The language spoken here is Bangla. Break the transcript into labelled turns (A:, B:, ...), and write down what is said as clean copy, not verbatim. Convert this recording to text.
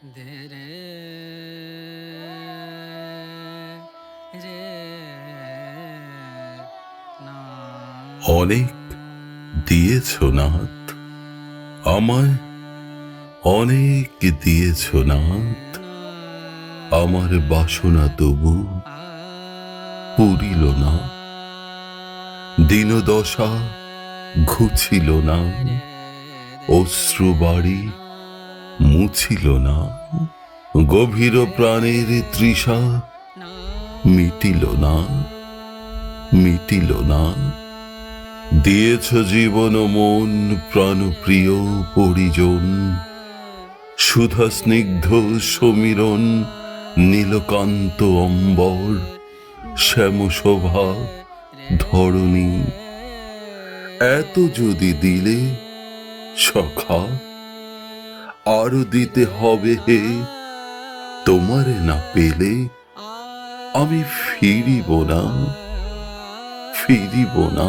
A: ধে রে রে না।
B: অনেক দিয়েছ নাথ, আমায় অনেক দিয়েছ নাথ, আমার বাসনা তবু পুরিল না। দীনদশা ঘুছিল না, অশ্রু বাড়ি মুছিল না। গভীর প্রাণের তৃষা মিটিল না, মিটিল না। দিয়েছ জীবন মন প্রাণপ্রিয় পরিজন, সুধা স্নিগ্ধ সমীরণ নীলকান্ত অম্বর, শ্যামশোভা ধরণী। এত যদি দিলে সখা, আরো দিতে হবে হে। তোমারে না পেলে আমি ফিরিব না, ফিরিব না।